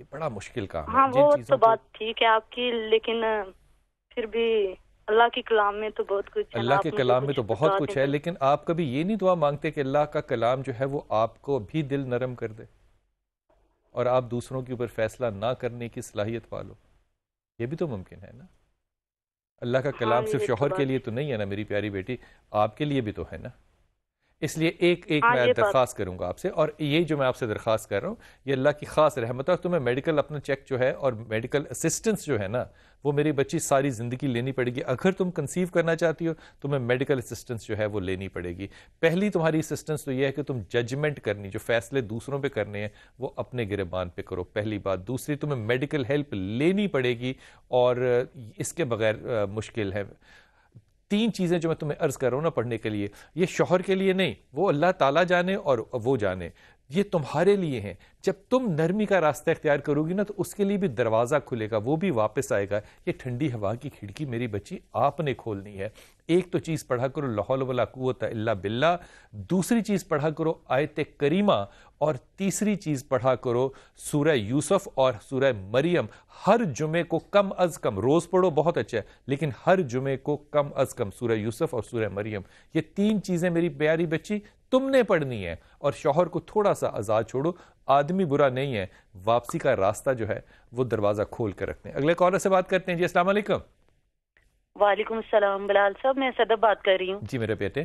یہ بڑا مشکل کام ہے. ہاں جن وہ چیزوں تو کو بات ٹھیک ہے آپ کی، لیکن پھر بھی اللہ کے کلام میں تو بہت کچھ ہے نا. اللہ آپ کے مجھے کلام میں کچھ تو بتا بہت کچھ دیں ہے، تو. لیکن آپ کبھی یہ نہیں دعا مانگتے کہ اللہ کا کلام جو ہے وہ آپ کو بھی دل نرم کر دے اور آپ دوسروں کے اوپر فیصلہ نہ کرنے کی صلاحیت پالو؟ یہ بھی تو ممکن ہے نا. اللہ کا ہاں کلام صرف یہ تو شوہر کے بات، لیے تو نہیں ہے نا میری پیاری بیٹی، آپ کے لیے بھی تو ہے نا. اس لیے ایک ہاں میں یہ بات. درخواست کروں گا آپ سے، اور یہ جو میں آپ سے درخواست کر رہا ہوں یہ اللہ کی خاص رحمت ہے. اور تمہیں میڈیکل اپنا چیک جو ہے اور میڈیکل اسسٹنس جو ہے نا وہ میری بچی ساری زندگی لینی پڑے گی. اگر تم کنسیو کرنا چاہتی ہو تمہیں میڈیکل اسسٹنس جو ہے وہ لینی پڑے گی. پہلی تمہاری اسسٹنس تو یہ ہے کہ تم ججمنٹ کرنی، جو فیصلے دوسروں پہ کرنے ہیں وہ اپنے گریبان پہ کرو، پہلی بات. دوسری تمہیں میڈیکل ہیلپ لینی پڑے گی، اور اس کے بغیر مشکل ہے. تین چیزیں جو میں تمہیں عرض کر رہا ہوں نا پڑھنے کے لیے، یہ شوہر کے لیے نہیں، وہ اللہ تعالیٰ جانے اور وہ جانے، یہ تمہارے لیے ہیں. جب تم نرمی کا راستہ اختیار کرو گی نا تو اس کے لیے بھی دروازہ کھلے گا، وہ بھی واپس آئے گا. یہ ٹھنڈی ہوا کی کھڑکی میری بچی آپ نے کھولنی ہے. ایک تو چیز پڑھا کرو لا حول ولا قوت الا باللہ، دوسری چیز پڑھا کرو آیت کریمہ، اور تیسری چیز پڑھا کرو سورہ یوسف اور سورہ مریم. ہر جمعے کو کم از کم، روز پڑھو بہت اچھا ہے، لیکن ہر جمعے کو کم از کم سورہ یوسف اور سورہ مریم، یہ تین چیزیں میری پیاری بچی تم نے پڑھنی ہے. اور شوہر کو تھوڑا سا آزاد چھوڑو، آدمی برا نہیں ہے، واپسی کا راستہ جو ہے وہ دروازہ کھول کے رکھتے ہیں. اگلے کالر سے بات کرتے ہیں. جی السلام علیکم. وعلیکم السلام بلال صاحب، میں صدف بات کر رہی ہوں جی میرے بیٹے.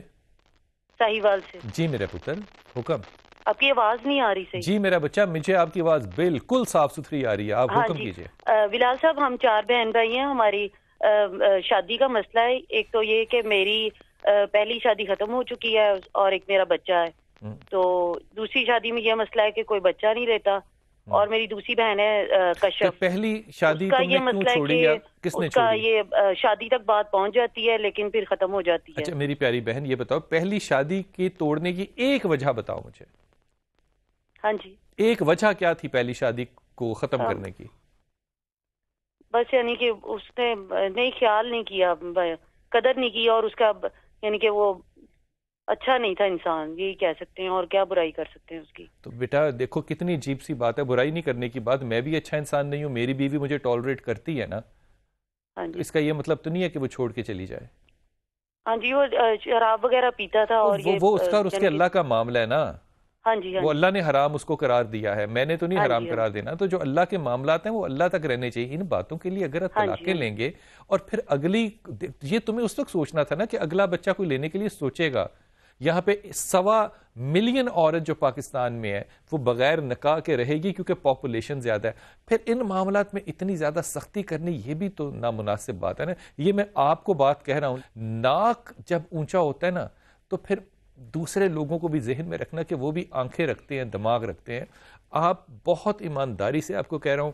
ساہیوال سے. جی میرے پتر، حکم. آپ کی آواز نہیں آ رہی صحیح. جی میرا بچہ، مجھے آپ کی آواز بالکل صاف ستھری آ رہی ہے، آپ ہاں حکم جی کیجئے. بلال صاحب، ہم 4 بہن بھائی ہیں. ہماری شادی کا مسئلہ ہے. ایک تو یہ کہ میری پہلی شادی ختم ہو چکی ہے اور ایک میرا بچہ ہے. تو دوسری شادی میں یہ مسئلہ ہے کہ کوئی بچہ نہیں رہتا. اور میری دوسری بہن ہے کشف، پہلی شادی اس کا تم یہ نے کیوں مسئلہ ہے چھوڑی کہ یا کس نے اس کا چھوڑی؟ یہ شادی تک بات پہنچ جاتی ہے لیکن پھر ختم ہو جاتی ہے. اچھا میری پیاری بہن، یہ بتاؤ پہلی شادی کی توڑنے کی ایک وجہ بتاؤ مجھے. ہاں جی. ایک وجہ کیا تھی پہلی شادی کو ختم کرنے کی؟ بس یعنی کہ اس نے نہیں خیال نہیں کیا، قدر نہیں کی، اور اس کا یعنی کہ وہ اچھا نہیں تھا انسان، یہی کہہ سکتے ہیں. اور کیا برائی کر سکتے ہیں اس کی. تو بیٹا دیکھو کتنی عجیب سی بات ہے، برائی نہیں کرنے کی بات. میں بھی اچھا انسان نہیں ہوں، میری بیوی مجھے ٹالریٹ کرتی ہے نا، ہاں تو جی. اس کا یہ مطلب تو نہیں ہے کہ وہ چھوڑ کے چلی جائے. ہاں جی، وہ شراب وغیرہ پیتا تھا اور یہ وہ اس کا اور اس کے اللہ کا معاملہ ہے نا. ہاں جی. وہ اللہ نے حرام اس کو قرار دیا ہے، میں نے تو نہیں ہاں حرام جی. قرار دینا. تو جو اللہ کے معاملات ہیں وہ اللہ تک رہنے چاہیے. ان باتوں کے لیے اگر آپ طلاقیں لیں گے اور پھر اگلی، یہ تمہیں اس وقت سوچنا تھا نا کہ اگلا بچہ کوئی لینے کے لیے سوچے گا. یہاں پہ 1.25 ملین عورت جو پاکستان میں ہے وہ بغیر نکاح کے رہے گی کیونکہ پاپولیشن زیادہ ہے. پھر ان معاملات میں اتنی زیادہ سختی کرنی یہ بھی تو نامناسب بات ہے نا. یہ میں آپ کو بات کہہ رہا ہوں، ناک جب اونچا ہوتا ہے نا تو پھر دوسرے لوگوں کو بھی ذہن میں رکھنا کہ وہ بھی آنکھیں رکھتے ہیں، دماغ رکھتے ہیں. آپ بہت ایمانداری سے آپ کو کہہ رہا ہوں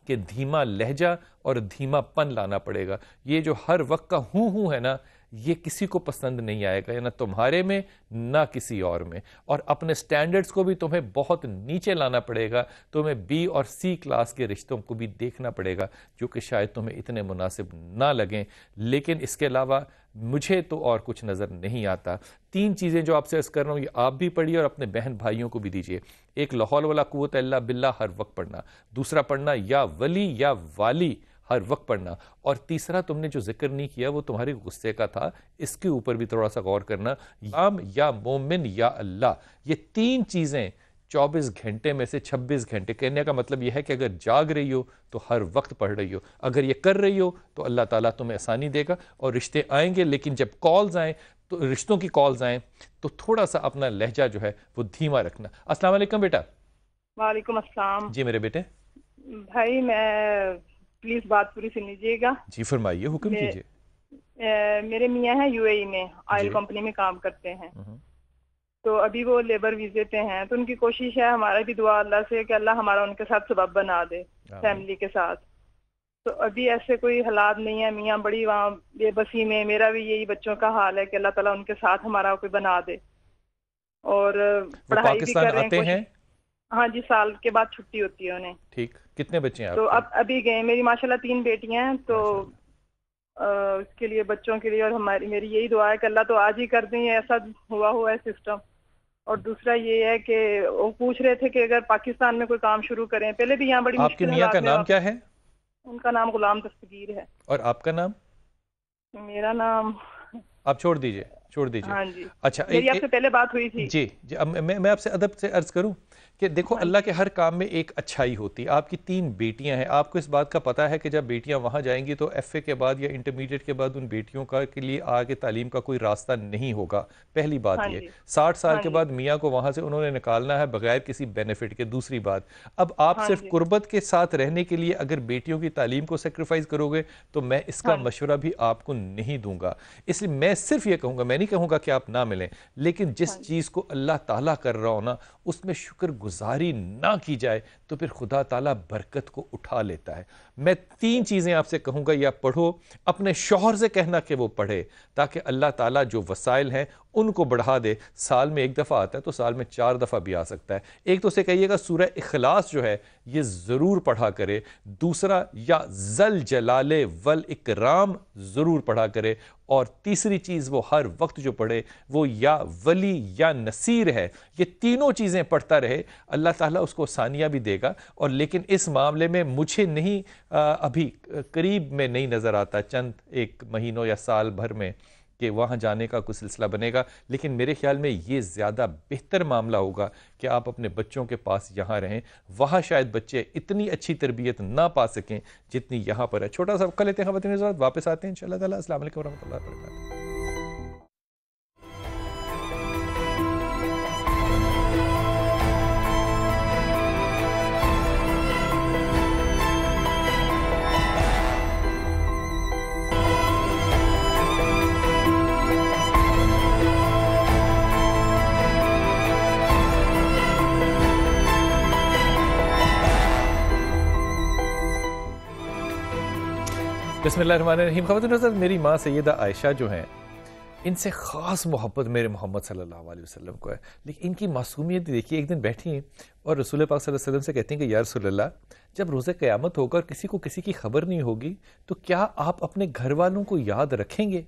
کہ دھیما لہجہ اور دھیما پن لانا پڑے گا. یہ جو ہر وقت کا ہوں ہے نا، یہ کسی کو پسند نہیں آئے گا، نہ تمہارے میں نہ کسی اور میں. اور اپنے سٹینڈرڈز کو بھی تمہیں بہت نیچے لانا پڑے گا. تمہیں بی اور سی کلاس کے رشتوں کو بھی دیکھنا پڑے گا جو کہ شاید تمہیں اتنے مناسب نہ لگیں. لیکن اس کے علاوہ مجھے تو اور کچھ نظر نہیں آتا. 3 چیزیں جو آپ سے عرض کر رہا ہوں یہ آپ بھی پڑھیے اور اپنے بہن بھائیوں کو بھی دیجیے. ایک لا حول ولا قوت الا باللہ ہر وقت پڑھنا، دوسرا پڑھنا یا ولی یا والی ہر وقت پڑھنا، اور تیسرا تم نے جو ذکر نہیں کیا وہ تمہارے غصے کا تھا، اس کے اوپر بھی تھوڑا سا غور کرنا. یا مومن یا اللہ، یہ 3 چیزیں 24 گھنٹے میں سے 26 گھنٹے. کہنے کا مطلب یہ ہے کہ اگر جاگ رہی ہو تو ہر وقت پڑھ رہی ہو. اگر یہ کر رہی ہو تو اللہ تعالیٰ تمہیں آسانی دے گا اور رشتے آئیں گے. لیکن جب کالز آئیں تو رشتوں کی کالز آئیں تو تھوڑا سا اپنا لہجہ جو ہے وہ دھیما رکھنا. السلام علیکم بیٹا. وعلیکم السلام. جی میرے بیٹے. بھائی میں پلیز بات پوری سن لیجیے گا. جی فرمائیے، حکم کیجیے. میرے میاں ہیں UAE میں، آئل کمپنی میں کام کرتے ہیں. تو ابھی وہ لیبر ویزے پہ ہیں، تو ان کی کوشش ہے، ہمارا بھی دعا اللہ سے کہ اللہ ہمارا ان کے ساتھ سبب بنا دے فیملی کے ساتھ. تو ابھی ایسے کوئی حالات نہیں ہے، میاں بڑی وہاں بے بسی میں. میرا بھی یہی بچوں کا حال ہے کہ اللہ تعالیٰ ان کے ساتھ ہمارا کوئی بنا دے. اور پڑھائی بھی کر رہے ہیں. ہاں جی، سال کے بعد چھٹی ہوتی ہے انہیں. ٹھیک. کتنے بچے ہیں آپ تو ابھی گئے. میری ماشاءاللہ 3 بیٹیاں ہیں. تو اس کے لیے بچوں کے لیے اور میری یہی دعا ہے کہ اللہ تو آج ہی کر دیں. ایسا ہوا ہے سسٹم. اور دوسرا یہ ہے کہ وہ پوچھ رہے تھے کہ اگر پاکستان میں کوئی کام شروع کریں، پہلے بھی یہاں بڑی آپ کے میاں کا نام کیا ہے؟ ان کا نام غلام دستگیر ہے۔ اور آپ کا نام؟ میرا نام آپ چھوڑ دیجئے۔ ہاں جی، اچھا میری آپ سے پہلے بات ہوئی تھی۔ جی میں آپ سے ادب سے عرض کروں کہ دیکھو اللہ کے ہر کام میں ایک اچھائی ہوتی ہے۔ آپ کی 3 بیٹیاں ہیں، آپ کو اس بات کا پتہ ہے کہ جب بیٹیاں وہاں جائیں گی تو ایف اے کے بعد یا انٹرمیڈیٹ کے بعد ان بیٹیوں کا کے لیے آگے تعلیم کا کوئی راستہ نہیں ہوگا۔ پہلی بات یہ 60 سال کے بعد میاں کو وہاں سے انہوں نے نکالنا ہے بغیر کسی بینیفٹ کے۔ دوسری بات، اب آپ صرف قربت کے ساتھ رہنے کے لیے اگر بیٹیوں کی تعلیم کو سیکریفائز کرو گے تو میں اس کا مشورہ بھی آپ کو نہیں دوں گا۔ اس لیے میں صرف یہ کہوں گا، میں نہیں کہوں گا کہ آپ نہ ملیں، لیکن جس چیز کو اللہ تعالیٰ کر رہا ہو نا اس میں شکر گزاری نہ کی جائے تو پھر خدا تعالیٰ برکت کو اٹھا لیتا ہے۔ میں 3 چیزیں آپ سے کہوں گا، یا پڑھو، اپنے شوہر سے کہنا کہ وہ پڑھے تاکہ اللہ تعالیٰ جو وسائل ہیں ان کو بڑھا دے۔ سال میں 1 دفعہ آتا ہے تو سال میں 4 دفعہ بھی آ سکتا ہے۔ ایک تو اسے کہیے گا سورہ اخلاص جو ہے یہ ضرور پڑھا کرے۔ دوسرا، یا ذل جلال والاکرام ضرور پڑھا کرے۔ اور تیسری چیز وہ ہر وقت جو پڑھے وہ یا ولی یا نصیر ہے۔ یہ تینوں چیزیں پڑھتا رہے، اللہ تعالیٰ اس کو ثانیہ بھی دے گا۔ اور لیکن اس معاملے میں مجھے نہیں ابھی قریب میں نہیں نظر آتا چند 1 مہینوں یا سال بھر میں کہ وہاں جانے کا کوئی سلسلہ بنے گا، لیکن میرے خیال میں یہ زیادہ بہتر معاملہ ہوگا کہ آپ اپنے بچوں کے پاس یہاں رہیں۔ وہاں شاید بچے اتنی اچھی تربیت نہ پا سکیں جتنی یہاں پر ہے۔ چھوٹا سا وقفہ لیتے ہیں خواتین حضرات، واپس آتے ہیں انشاءاللہ تعالی۔ السلام علیکم ورحمۃ اللہ وبرکاتہ۔ بسم اللہ الرحمن الرحیم۔ خواتین حضرات، میری ماں سیدہ عائشہ جو ہیں ان سے خاص محبت میرے محمد صلی اللہ علیہ وسلم کو ہے، لیکن ان کی معصومیت دیکھیے۔ ایک دن بیٹھی ہیں اور رسول پاک صلی اللہ علیہ وسلم سے کہتی ہیں کہ یا رسول اللہ، جب روز قیامت ہوگا اور کسی کو کسی کی خبر نہیں ہوگی تو کیا آپ اپنے گھر والوں کو یاد رکھیں گے؟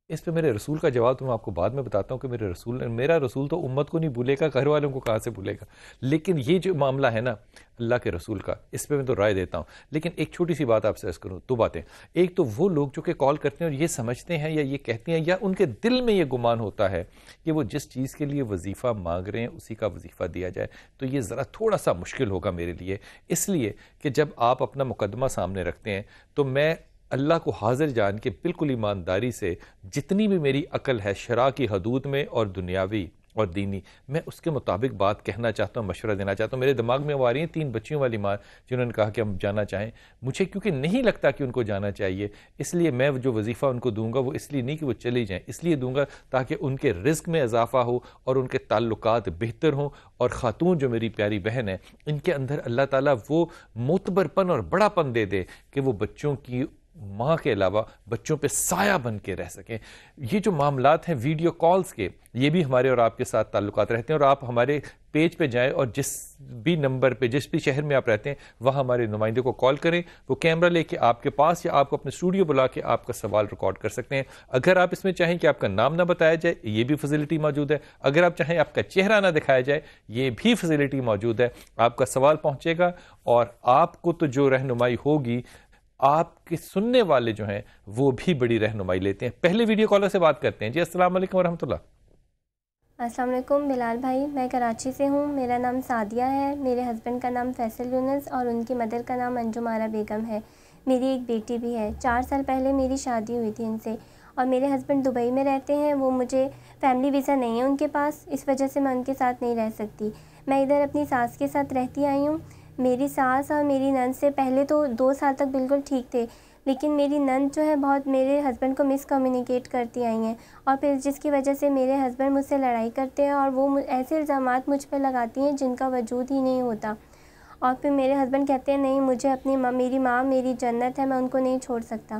اس پہ میرے رسول کا جواب تو میں آپ کو بعد میں بتاتا ہوں کہ میرا رسول تو امت کو نہیں بھولے گا، گھر والوں کو کہاں سے بھولے گا۔ لیکن یہ جو معاملہ ہے نا اللہ کے رسول کا، اس پہ میں تو رائے دیتا ہوں۔ لیکن ایک چھوٹی سی بات آپ سے عرض کروں، 2 باتیں۔ ایک تو وہ لوگ جو کہ کال کرتے ہیں اور یہ سمجھتے ہیں یا یہ کہتے ہیں یا ان کے دل میں یہ گمان ہوتا ہے کہ وہ جس چیز کے لیے وظیفہ مانگ رہے ہیں اسی کا وظیفہ دیا جائے، تو یہ ذرا تھوڑا سا مشکل ہوگا میرے لیے، اس لیے کہ جب آپ اپنا مقدمہ سامنے رکھتے ہیں تو میں اللہ کو حاضر جان کے بالکل ایمانداری سے جتنی بھی میری عقل ہے شرع کی حدود میں اور دنیاوی اور دینی، میں اس کے مطابق بات کہنا چاہتا ہوں، مشورہ دینا چاہتا ہوں۔ میرے دماغ میں وہ آ رہی ہیں 3 بچیوں والی ماں جنہوں نے کہا کہ ہم جانا چاہیں، مجھے کیونکہ نہیں لگتا کہ ان کو جانا چاہیے، اس لیے میں جو وظیفہ ان کو دوں گا وہ اس لیے نہیں کہ وہ چلی جائیں، اس لیے دوں گا تاکہ ان کے رزق میں اضافہ ہو اور ان کے تعلقات بہتر ہوں۔ اور خاتون جو میری پیاری بہن ہے ان کے اندر اللہ تعالیٰ وہ معتبر پن اور بڑا پن دے دے کہ وہ بچوں کی ماں کے علاوہ بچوں پہ سایہ بن کے رہ سکیں۔ یہ جو معاملات ہیں ویڈیو کالز کے، یہ بھی ہمارے اور آپ کے ساتھ تعلقات رہتے ہیں، اور آپ ہمارے پیج پہ جائیں اور جس بھی نمبر پہ جس بھی شہر میں آپ رہتے ہیں وہاں ہمارے نمائندے کو کال کریں، وہ کیمرہ لے کے آپ کے پاس یا آپ کو اپنے اسٹوڈیو بلا کے آپ کا سوال ریکارڈ کر سکتے ہیں۔ اگر آپ اس میں چاہیں کہ آپ کا نام نہ بتایا جائے یہ بھی فیسلٹی موجود ہے، اگر آپ چاہیں آپ کا چہرہ نہ دکھایا جائے یہ بھی فیسلٹی موجود ہے۔ آپ کا سوال پہنچے گا اور آپ کو تو جو رہنمائی ہوگی، آپ کے سننے والے جو ہیں وہ بھی بڑی رہنمائی لیتے ہیں۔ پہلے ویڈیو کالر سے بات کرتے ہیں۔ جی السلام علیکم ورحمۃ اللہ۔ السلام علیکم بلال بھائی، میں کراچی سے ہوں، میرا نام سعدیہ ہے، میرے ہسبینڈ کا نام فیصل یونس اور ان کی مدر کا نام انجم آرا بیگم ہے۔ میری ایک بیٹی بھی ہے، 4 سال پہلے میری شادی ہوئی تھی ان سے، اور میرے ہسبینڈ دبئی میں رہتے ہیں، وہ مجھے فیملی ویزا نہیں ہے ان کے پاس، اس وجہ سے میں ان کے ساتھ نہیں رہ سکتی۔ میں ادھر اپنی ساس کے ساتھ رہتی آئی ہوں۔ میری ساس اور میری نند سے پہلے تو 2 سال تک بالکل ٹھیک تھے، لیکن میری نند جو ہے بہت میرے ہسبینڈ کو مس کمیونیکیٹ کرتی آئی ہیں، اور پھر جس کی وجہ سے میرے ہسبینڈ مجھ سے لڑائی کرتے ہیں اور وہ ایسے الزامات مجھ پہ لگاتی ہیں جن کا وجود ہی نہیں ہوتا۔ اور پھر میرے ہسبینڈ کہتے ہیں نہیں، مجھے اپنی میری ماں میری جنت ہے، میں ان کو نہیں چھوڑ سکتا۔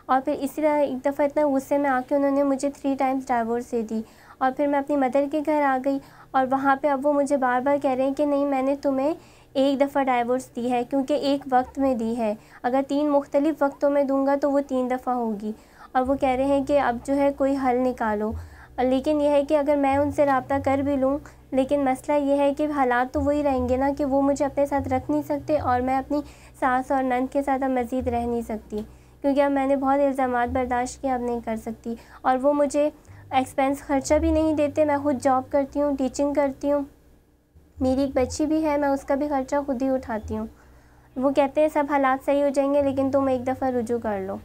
اور پھر اسی طرح ایک دفعہ اتنا غصے میں آ کے انہوں نے مجھے 3 ٹائمز ڈائیورس دے دی، اور پھر میں اپنی مدر کے گھر آ گئی، اور وہاں پہ اب وہ مجھے بار بار کہہ رہے ہیں کہ نہیں، میں نے تمہیں 1 دفعہ ڈائیورس دی ہے کیونکہ ایک وقت میں دی ہے، اگر 3 مختلف وقتوں میں دوں گا تو وہ 3 دفعہ ہوگی، اور وہ کہہ رہے ہیں کہ اب جو ہے کوئی حل نکالو۔ لیکن یہ ہے کہ اگر میں ان سے رابطہ کر بھی لوں، لیکن مسئلہ یہ ہے کہ حالات تو وہی رہیں گے نا کہ وہ مجھے اپنے ساتھ رکھ نہیں سکتے، اور میں اپنی ساس اور نند کے ساتھ اب مزید رہ نہیں سکتی، کیونکہ اب میں نے بہت الزامات برداشت کیا، اب نہیں کر سکتی، اور وہ مجھے ایکسپینس خرچہ بھی نہیں دیتے۔ میں خود جاب کرتی ہوں، ٹیچنگ کرتی ہوں، میری ایک بچی بھی ہے، میں اس کا بھی خرچہ خود ہی اٹھاتی ہوں۔ وہ کہتے ہیں سب حالات صحیح ہو جائیں گے، لیکن تم ایک دفعہ رجوع کر لو۔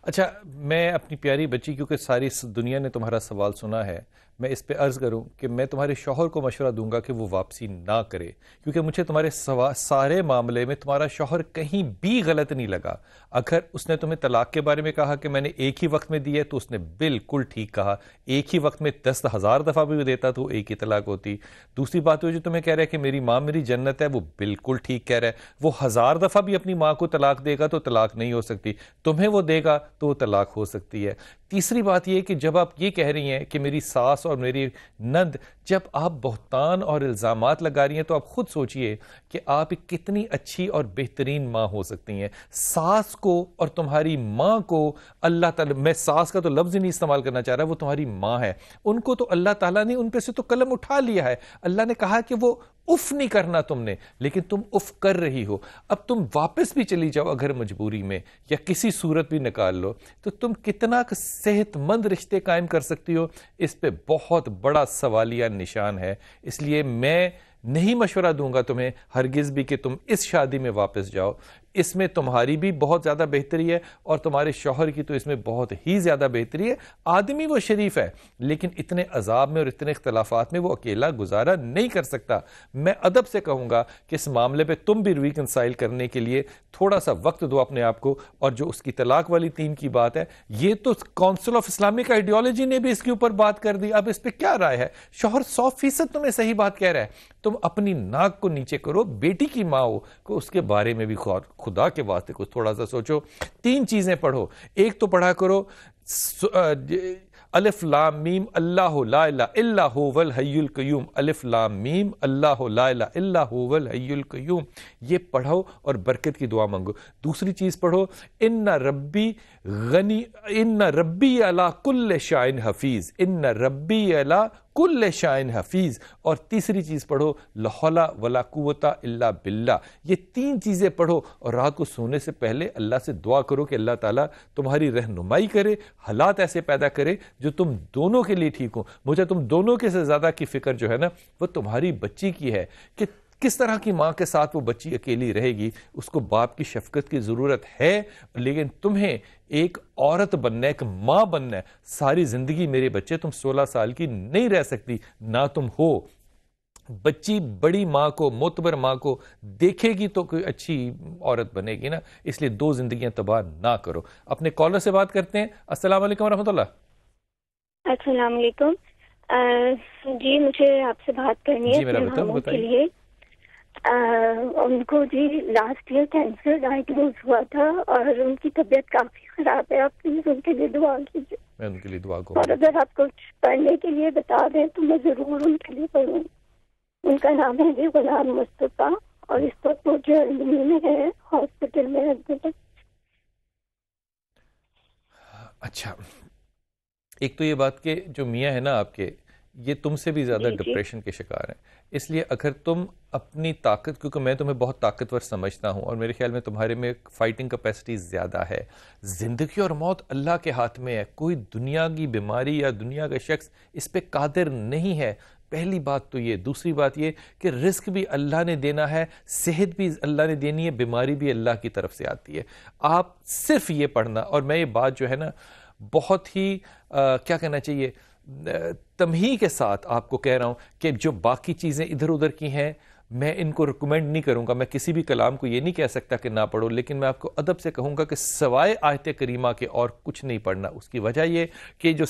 اچھا، میں اپنی پیاری بچی، کیونکہ ساری دنیا نے تمہارا سوال سنا ہے، میں اس پہ عرض کروں کہ میں تمہارے شوہر کو مشورہ دوں گا کہ وہ واپسی نہ کرے، کیونکہ مجھے تمہارے سارے معاملے میں تمہارا شوہر کہیں بھی غلط نہیں لگا۔ اگر اس نے تمہیں طلاق کے بارے میں کہا کہ میں نے ایک ہی وقت میں دی ہے، تو اس نے بالکل ٹھیک کہا۔ ایک ہی وقت میں 10,000 دفعہ بھی دیتا تو ایک ہی طلاق ہوتی۔ دوسری بات جو تمہیں کہہ رہا ہے کہ میری ماں میری جنت ہے، وہ بالکل ٹھیک کہہ رہا ہے۔ وہ 1000 دفعہ بھی اپنی ماں کو طلاق دے گا تو طلاق نہیں ہو سکتی، تمہیں وہ دے گا تو وہ طلاق ہو سکتی ہے۔ تیسری بات یہ کہ جب آپ یہ کہہ رہی ہیں کہ میری ساس اور میری نند، جب آپ بہتان اور الزامات لگا رہی ہیں تو آپ خود سوچئے کہ آپ ایک کتنی اچھی اور بہترین ماں ہو سکتی ہیں۔ ساس کو اور تمہاری ماں کو اللہ تعالیٰ، میں ساس کا تو لفظ ہی نہیں استعمال کرنا چاہ رہا، وہ تمہاری ماں ہے، ان کو تو اللہ تعالیٰ نے ان پہ سے تو قلم اٹھا لیا ہے۔ اللہ نے کہا کہ وہ اف نہیں کرنا تم نے، لیکن تم اف کر رہی ہو۔ اب تم واپس بھی چلی جاؤ اگر مجبوری میں، یا کسی صورت بھی نکال لو، تو تم کتنا صحت مند رشتے قائم کر سکتی ہو، اس پہ بہت بڑا سوالیہ نشان ہے۔ اس لیے میں نہیں مشورہ دوں گا تمہیں ہرگز بھی کہ تم اس شادی میں واپس جاؤ۔ اس میں تمہاری بھی بہت زیادہ بہتری ہے اور تمہارے شوہر کی تو اس میں بہت ہی زیادہ بہتری ہے۔ آدمی وہ شریف ہے، لیکن اتنے عذاب میں اور اتنے اختلافات میں وہ اکیلا گزارا نہیں کر سکتا۔ میں ادب سے کہوں گا کہ اس معاملے پہ تم بھی ریکنسائل کرنے کے لیے تھوڑا سا وقت دو اپنے آپ کو۔ اور جو اس کی طلاق والی تین کی بات ہے، یہ تو کونسل آف اسلامک آئیڈیالوجی نے بھی اس کے اوپر بات کر دی۔ اب اس پہ کیا رائے ہے؟ شوہر 100% تمہیں صحیح بات کہہ رہا ہے، تم اپنی ناک کو نیچے کرو، بیٹی کی ماں ہو کہ اس کے بارے میں بھی خدا کے واسطے کچھ تھوڑا سا سوچو۔ 3 چیزیں پڑھو، ایک تو پڑھا کرو الف لام میم اللہ لا الہ الا هو الحی القیوم، الف لام میم اللہ لا الہ الا هو الحی القیوم، یہ پڑھو اور برکت کی دعا مانگو۔ دوسری چیز پڑھو ان ربی علی کل شیء حفیظ، ان ربی علی کل شیء حفیظ، اور تیسری چیز پڑھو لا حول ولا قوت الا باللہ۔ یہ 3 چیزیں پڑھو اور رات کو سونے سے پہلے اللہ سے دعا کرو کہ اللہ تعالیٰ تمہاری رہنمائی کرے، حالات ایسے پیدا کرے جو تم دونوں کے لیے ٹھیک ہوں۔ مجھے تم دونوں کے سے زیادہ کی فکر جو ہے نا، وہ تمہاری بچی کی ہے کہ کس طرح کی ماں کے ساتھ وہ بچی اکیلی رہے گی۔ اس کو باپ کی شفقت کی ضرورت ہے، لیکن تمہیں ایک عورت بننا ہے، ایک ماں بننا ہے۔ ساری زندگی میرے بچے تم 16 سال کی نہیں رہ سکتی، نہ تم ہو۔ بچی بڑی ماں کو، معتبر ماں کو دیکھے گی تو کوئی اچھی عورت بنے گی نا۔ اس لیے 2 زندگیاں تباہ نہ کرو۔ اپنے کالر سے بات کرتے ہیں۔ السلام علیکم ورحمۃ اللہ۔ السلام علیکم۔ جی مجھے آپ سے بات کرنی ہے اپنے ماموں کے لیے۔ ان کو جی لاسٹ ایئر کینسر ڈائگنوز ہوا تھا اور ان کی طبیعت کافی خراب ہے، آپ پلیز ان کے لیے دعا کیجیے۔ میں ان کے لیے دعا کروں، اور اگر آپ کچھ پڑھنے کے لیے بتا دیں تو میں ضرور ان کے لیے پڑھوں۔ ان کا نام ہے جی غلام مصطفیٰ، اور اس وقت وہ جرمنی میں ہے، ہاسپٹل میں ایڈمٹ ہے۔ اچھا، ایک تو یہ بات کہ جو میاں ہے نا آپ کے، یہ تم سے بھی زیادہ ڈپریشن کے شکار ہیں۔ اس لیے اگر تم اپنی طاقت، کیونکہ میں تمہیں بہت طاقتور سمجھتا ہوں اور میرے خیال میں تمہارے میں فائٹنگ کیپیسٹی زیادہ ہے۔ زندگی اور موت اللہ کے ہاتھ میں ہے، کوئی دنیا کی بیماری یا دنیا کا شخص اس پہ قادر نہیں ہے۔ پہلی بات تو یہ۔ دوسری بات یہ کہ رزق بھی اللہ نے دینا ہے، صحت بھی اللہ نے دینی ہے، بیماری بھی اللہ کی طرف سے آتی ہے۔ آپ صرف یہ پڑھنا، اور میں یہ بات جو ہے نا بہت ہی کیا کہنا چاہیے، تمہید کے ساتھ آپ کو کہہ رہا ہوں کہ جو باقی چیزیں ادھر ادھر کی ہیں میں ان کو ریکمینڈ نہیں کروں گا۔ میں کسی بھی کلام کو یہ نہیں کہہ سکتا کہ نہ پڑھو، لیکن میں آپ کو ادب سے کہوں گا کہ سوائے آیت کریمہ کے اور کچھ نہیں پڑھنا۔ اس کی وجہ یہ کہ جو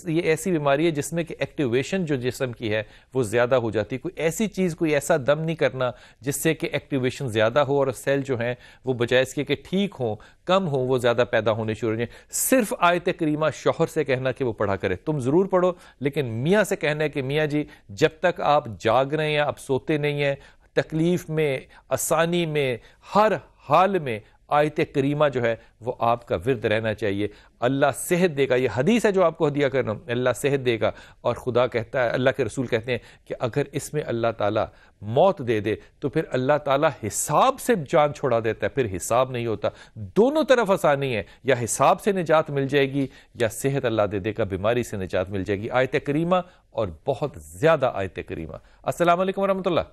یہ ایسی بیماری ہے جس میں کہ ایکٹیویشن جو جسم کی ہے وہ زیادہ ہو جاتی ہے۔ کوئی ایسی چیز، کوئی ایسا دم نہیں کرنا جس سے کہ ایکٹیویشن زیادہ ہو اور سیل جو ہیں وہ بجائے اس کے کہ ٹھیک ہوں، کم ہوں، وہ زیادہ پیدا ہونے شروع ہو جائیں۔ صرف آیت کریمہ شوہر سے کہنا کہ وہ پڑھا کرے، تم ضرور پڑھو، لیکن میاں سے کہنا ہے کہ میاں جی جب تک آپ جاگ رہے ہیں، آپ سوتے نہیں ہیں، تکلیف میں، آسانی میں، ہر حال میں آیت کریمہ جو ہے وہ آپ کا ورد رہنا چاہیے. اللہ صحت دے گا, یہ حدیث ہے جو آپ کو ہدیہ کر رہا ہوں, اللہ صحت دے گا. اور خدا کہتا ہے, اللہ کے رسول کہتے ہیں کہ اگر اس میں اللہ تعالیٰ موت دے دے تو پھر اللہ تعالیٰ حساب سے جان چھوڑا دیتا ہے, پھر حساب نہیں ہوتا. دونوں طرف آسانی ہے, یا حساب سے نجات مل جائے گی یا صحت اللہ دے دے گا, بیماری سے نجات مل جائے گی. آیت کریمہ اور بہت زیادہ آیت کریمہ. السلام علیکم ورحمۃ اللہ.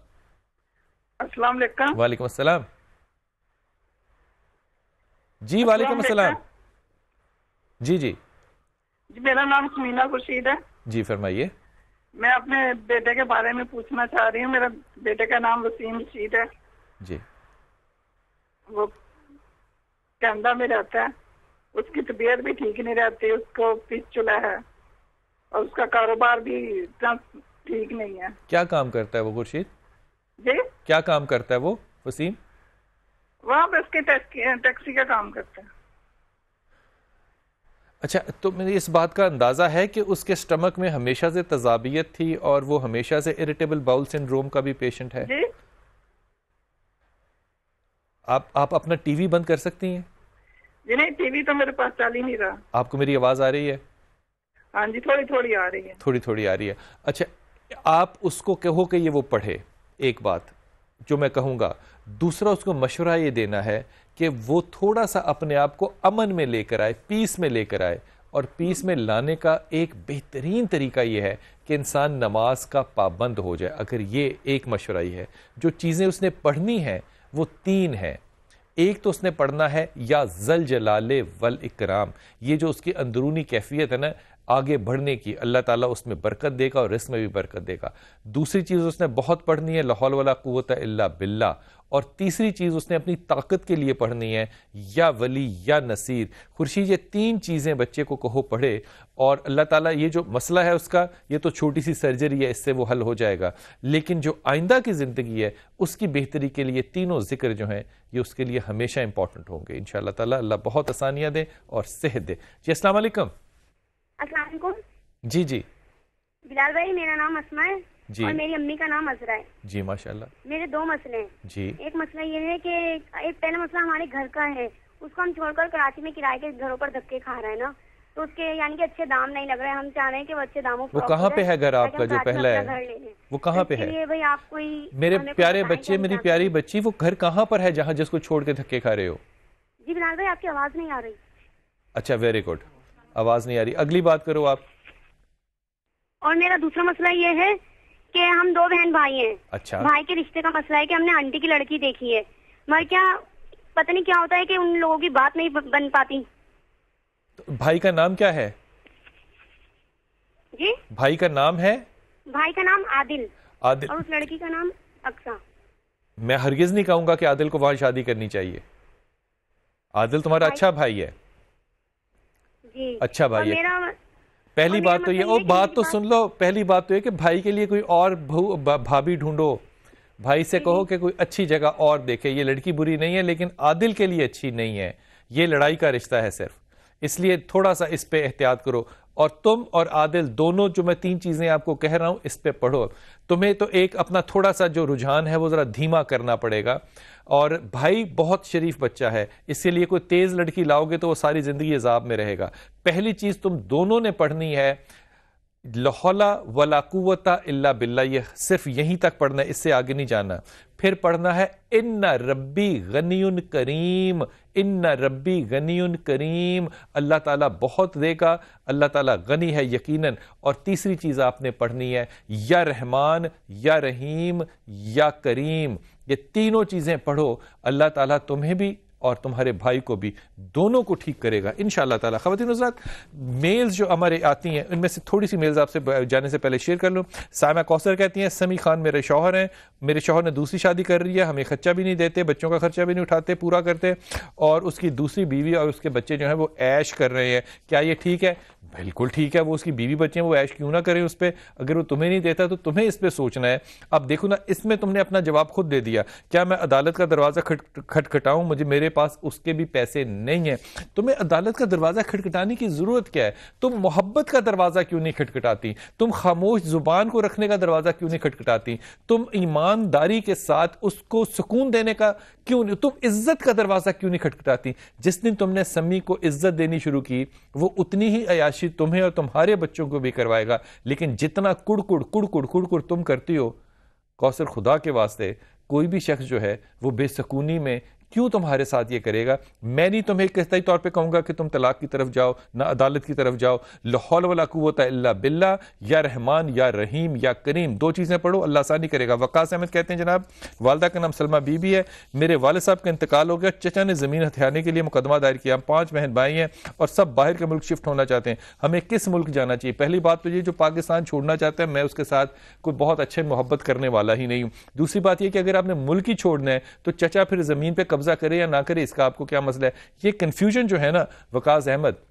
السلام علیکم. وعلیکم السلام. جی وعلیکم السلام. جی جی جی میرا نام سمینا خورشید ہے. جی فرمائیے. میں اپنے بیٹے کے بارے میں پوچھنا چاہ رہی ہوں. میرا بیٹے کا نام وسیم رشید ہے. جی. وہ کینیڈا میں رہتا ہے. اس کی طبیعت بھی ٹھیک نہیں رہتی, اس کو پسچولا ہے اور اس کا کاروبار بھی ٹھیک نہیں ہے. کیا کام کرتا ہے وہ خورشید؟ جی کیا کام کرتا ہے وہ وسیم؟ وہاں پہ اس کے ٹیکسی کا کام کرتا ہے. اچھا, تو مجھے اس بات کا اندازہ ہے کہ اس کے سٹمک میں ہمیشہ سے تذابیت تھی اور وہ ہمیشہ سے اریٹیبل باؤل سنڈروم کا بھی پیشنٹ ہے. جی آپ اپنا ٹی وی بند کر سکتی ہیں؟ جی نہیں, ٹی وی تو میرے پاس چل ہی نہیں رہا. آپ کو میری آواز آ رہی ہے؟ ہاں جی تھوڑی تھوڑی آ رہی ہے. تھوڑی تھوڑی آ رہی ہے. اچھا, آپ اس کو کہو کہ یہ وہ پڑھے, ایک بات جو میں کہوں گا. دوسرا, اس کو مشورہ یہ دینا ہے کہ وہ تھوڑا سا اپنے آپ کو امن میں لے کر آئے, پیس میں لے کر آئے. اور پیس میں لانے کا ایک بہترین طریقہ یہ ہے کہ انسان نماز کا پابند ہو جائے. اگر یہ ایک مشورہ ہی ہے. جو چیزیں اس نے پڑھنی ہیں وہ 3 ہیں. ایک تو اس نے پڑھنا ہے یا ذل جلال والاکرام, یہ جو اس کی اندرونی کیفیت ہے نا آگے بڑھنے کی, اللہ تعالیٰ اس میں برکت دے گا اور رزق میں بھی برکت دے گا. دوسری چیز اس نے بہت پڑھنی ہے لا حول ولا قوت الا باللہ. اور تیسری چیز اس نے اپنی طاقت کے لیے پڑھنی ہے یا ولی یا نصیر. خورشید, یہ 3 چیزیں بچے کو کہو پڑھے, اور اللہ تعالیٰ یہ جو مسئلہ ہے اس کا, یہ تو چھوٹی سی سرجری ہے, اس سے وہ حل ہو جائے گا. لیکن جو آئندہ کی زندگی ہے اس کی بہتری کے لیے تینوں ذکر جو ہیں یہ اس کے لیے ہمیشہ امپورٹنٹ ہوں گے انشاءاللہ تعالیٰ. اللہ بہت آسانیاں دے اور صحت دے. جی السلام علیکم. السلام علیکم. جی جی بلال بھائی, میرا نام اسما ہے جی. اور میری امی کا نام عذرا ہے. جی ماشاءاللہ. میرے 2 مسئلے ہیں. جی. ایک مسئلہ یہ ہے کہ ایک پہلا مسئلہ ہمارے گھر کا ہے, اس کو ہم چھوڑ کر کراچی میں کرائے کے گھروں پر دھکے کھا رہے ہیں نا, تو اس کے یعنی کہ اچھے دام نہیں لگ رہے. ہم چاہ رہے ہیں کہ وہ اچھے داموں. وہ کہاں پہ ہے گھر آپ کا جو پہلا ہے, وہ کہاں پہ ہے؟ بھائی آپ کوئی میرے پیارے بچے, میری پیاری بچی, وہ گھر کہاں پر ہے جہاں جس کو چھوڑ کے دھکے کھا رہے ہو؟ جی بلال بھائی آپ کی آواز نہیں آ رہی. اچھا ویری گڈ, آواز نہیں آ رہی. اگلی بات کرو آپ. اور میرا دوسرا مسئلہ یہ ہے کہ ہم 2 بہن بھائی ہیں. اچھا. بھائی کے رشتے کا مسئلہ ہے کہ ہم نے آنٹی کی لڑکی دیکھی ہے, مگر کیا پتہ نہیں کیا ہوتا ہے کہ ان لوگوں کی بات نہیں بن پاتی. بھائی کا نام کیا ہے؟ جی بھائی کا نام ہے؟ بھائی کا نام عادل. عادل. اور اس لڑکی کا نام اقصا. میں ہرگز نہیں کہوں گا کہ عادل کو وہاں شادی کرنی چاہیے. عادل تمہارا اچھا بھائی ہے. جی اچھا بھائی ہے. پہلی بات تو یہ, اور بات تو سن لو, پہلی بات تو یہ کہ بھائی کے لیے کوئی اور بھابھی ڈھونڈو. بھائی سے کہو کہ کوئی اچھی جگہ اور دیکھے. یہ لڑکی بری نہیں ہے لیکن عادل کے لیے اچھی نہیں ہے. یہ لڑائی کا رشتہ ہے صرف, اس لیے تھوڑا سا اس پہ احتیاط کرو. اور تم اور عادل دونوں, جو میں 3 چیزیں آپ کو کہہ رہا ہوں اس پہ پڑھو. تمہیں تو ایک اپنا تھوڑا سا جو رجحان ہے وہ ذرا دھیما کرنا پڑے گا. اور بھائی بہت شریف بچہ ہے, اس کے لیے کوئی تیز لڑکی لاؤ گے تو وہ ساری زندگی عذاب میں رہے گا. پہلی چیز تم دونوں نے پڑھنی ہے لا حول ولا قوت الا باللہ, یہ صرف یہیں تک پڑھنا ہے, اس سے آگے نہیں جانا. پھر پڑھنا ہے ان ربی غنی کریم, ان ربی غنی کریم, اللہ تعالیٰ بہت دے گا, اللہ تعالیٰ غنی ہے یقیناً. اور تیسری چیز آپ نے پڑھنی ہے یا رحمان یا رحیم یا کریم. یہ تینوں چیزیں پڑھو, اللہ تعالیٰ تمہیں بھی اور تمہارے بھائی کو بھی دونوں کو ٹھیک کرے گا انشاءاللہ تعالیٰ. خواتین حضرات, میلز جو ہمارے آتی ہیں ان میں سے تھوڑی سی میلز آپ سے جانے سے پہلے شیئر کر لوں. سائمہ کوثر کہتی ہیں سمی خان میرے شوہر ہیں, میرے شوہر نے دوسری شادی کر رہی ہے, ہمیں خرچہ بھی نہیں دیتے, بچوں کا خرچہ بھی نہیں اٹھاتے, پورا کرتے, اور اس کی دوسری بیوی اور اس کے بچے جو ہیں وہ عیش کر رہے ہیں. کیا یہ ٹھیک ہے؟ بالکل ٹھیک ہے، وہ اس کی بیوی بچے ہیں، وہ عیش کیوں نہ کریں اس پہ، اگر وہ تمہیں نہیں دیتا تو تمہیں اس پہ سوچنا ہے. اب دیکھو نا، اس میں تم نے اپنا جواب خود دے دیا. کیا میں عدالت کا دروازہ کھٹکھٹاؤں؟ میرے پاس اس کے بھی پیسے نہیں ہیں. تمہیں عدالت کا دروازہ کھٹکھٹانے کی ضرورت کیا ہے؟ تم محبت کا دروازہ کیوں نہیں کھٹکھٹاتی؟ تم خاموش زبان کو رکھنے کا دروازہ کیوں نہیں کھٹکھٹاتی؟ تم ایمانداری کے ساتھ اس کو سکون دینے کا کیوں نہیں؟ تم عزت کا دروازہ کیوں نہیں کھٹکھٹاتی؟ جس دن تم نے سمی کو عزت دینی شروع کی، وہ اتنی ہی عیاشی تمہیں اور تمہارے بچوں کو بھی کروائے گا. لیکن جتنا کڑ تم کرتی ہو، کوثر خدا کے واسطے کوئی بھی شخص جو ہے وہ بے سکونی میں کیوں تمہارے ساتھ یہ کرے گا؟ میں نہیں تمہیں قطعی طور پہ کہوں گا کہ تم طلاق کی طرف جاؤ، نہ عدالت کی طرف جاؤ. لا حول ولا قوت الا باللہ، یا رحمان یا رحیم یا کریم، 2 چیزیں پڑھو، اللہ آسانی کرے گا. وقاص احمد کہتے ہیں جناب والدہ کا نام سلمہ بی بی ہے، میرے والد صاحب کا انتقال ہو گیا، چچا نے زمین ہتھیانے کے لیے مقدمہ دائر کیا. ہم 5 بہن بھائی ہیں اور سب باہر کے ملک شفٹ ہونا چاہتے ہیں. ہمیں کس ملک جانا چاہیے؟ پہلی بات تو یہ، جو پاکستان چھوڑنا چاہتا ہے میں اس کے ساتھ کوئی بہت اچھے محبت کرنے والا ہی نہیں ہوں. دوسری بات یہ کہ اگر آپ نے ملک ہی چھوڑنا ہے تو چچا پھر زمین پہ قبضہ کرے یا نہ کرے، اس کا آپ کو کیا مسئلہ ہے؟ یہ کنفیوژن جو ہے نا وقاص احمد،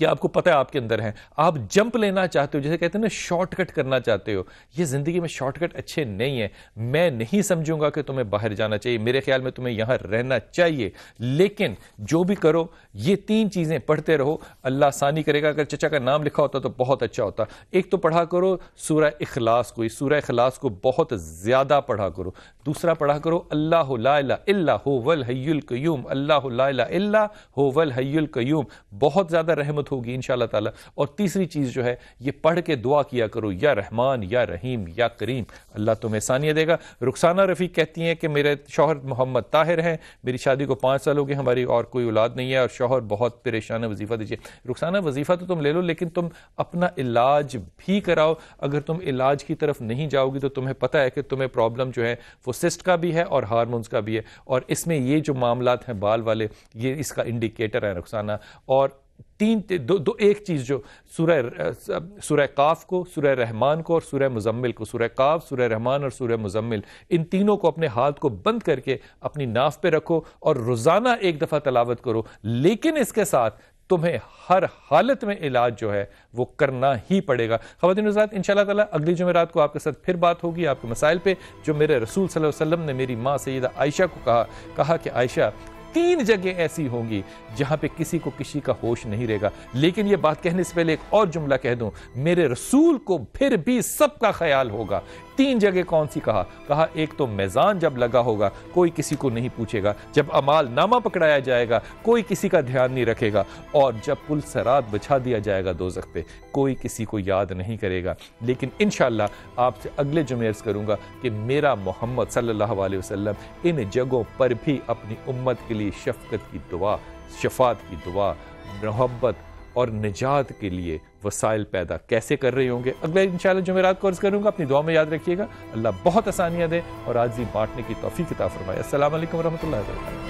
یہ آپ کو پتہ ہے آپ کے اندر ہیں. آپ جمپ لینا چاہتے ہو، جیسے کہتے ہیں نا شارٹ کٹ کرنا چاہتے ہو. یہ زندگی میں شارٹ کٹ اچھے نہیں ہیں. میں نہیں سمجھوں گا کہ تمہیں باہر جانا چاہیے، میرے خیال میں تمہیں یہاں رہنا چاہیے. لیکن جو بھی کرو یہ 3 چیزیں پڑھتے رہو، اللہ آسانی کرے گا. اگر چچا کا نام لکھا ہوتا تو بہت اچھا ہوتا. ایک تو پڑھا کرو سورہ اخلاص کو، سورہ اخلاص کو بہت زیادہ پڑھا کرو. دوسرا پڑھا کرو اللہ لا الہ الا هو الحی القیوم، اللہ لا الہ الا هو الحی القیوم، بہت زیادہ رحمت ہوگی انشاءاللہ تعالی. اور تیسری چیز جو ہے یہ پڑھ کے دعا کیا کرو، یا رحمان یا رحیم یا کریم، اللہ تمہیں آسانیاں دے گا. رخسانہ رفیق کہتی ہیں کہ میرے شوہر محمد طاہر ہیں، میری شادی کو 5 سال ہو گئے، ہماری اور کوئی اولاد نہیں ہے اور شوہر بہت پریشان ہے، وظیفہ دیجیے. رخسانہ وظیفہ تو تم لے لو، لیکن تم اپنا علاج بھی کراؤ. اگر تم علاج کی طرف نہیں جاؤ گی تو تمہیں پتہ ہے کہ تمہیں پرابلم جو ہے وہ سسٹ کا بھی ہے اور ہارمونز کا بھی ہے، اور اس میں یہ جو معاملات ہیں بال والے، یہ اس کا انڈیکیٹر ہے رخسانہ. اور ایک چیز جو سورہ قاف کو، سورہ رحمان کو اور سورہ مزمل کو، سورہ قاف، سورہ رحمان اور سورہ مزمل، ان تینوں کو اپنے ہاتھ کو بند کر کے اپنی ناف پہ رکھو اور روزانہ 1 دفعہ تلاوت کرو. لیکن اس کے ساتھ تمہیں ہر حالت میں علاج جو ہے وہ کرنا ہی پڑے گا. خواتین و حضرات، انشاءاللہ تعالی اگلی جمعرات کو آپ کے ساتھ پھر بات ہوگی آپ کے مسائل پہ، جو میرے رسول صلی اللہ علیہ وسلم نے میری ماں سیدہ عائشہ کو کہا کہ عائشہ 3 جگہ ایسی ہوں گی جہاں پہ کسی کو کسی کا ہوش نہیں رہے گا. لیکن یہ بات کہنے سے پہلے ایک اور جملہ کہہ دوں، میرے رسول کو پھر بھی سب کا خیال ہوگا. 3 جگہ کون سی کہا ایک تو میزان جب لگا ہوگا کوئی کسی کو نہیں پوچھے گا، جب اعمال نامہ پکڑایا جائے گا کوئی کسی کا دھیان نہیں رکھے گا، اور جب پل صراط بچھا دیا جائے گا دوزخ پہ کوئی کسی کو یاد نہیں کرے گا. لیکن انشاءاللہ آپ سے اگلے جمعے عرض کروں گا کہ میرا محمد صلی اللہ علیہ وسلم ان جگہوں پر بھی اپنی امت کے لیے شفقت کی دعا، شفاعت کی دعا، محبت اور نجات کے لیے وسائل پیدا کیسے کر رہے ہوں گے. اگلے انشاءاللہ جمعرات کو عرض کروں گا. اپنی دعا میں یاد رکھیے گا. اللہ بہت آسانیاں دے اور عاجزی بانٹنے کی توفیق عطا فرمائے. السلام علیکم ورحمۃ اللہ وبرکاتہ.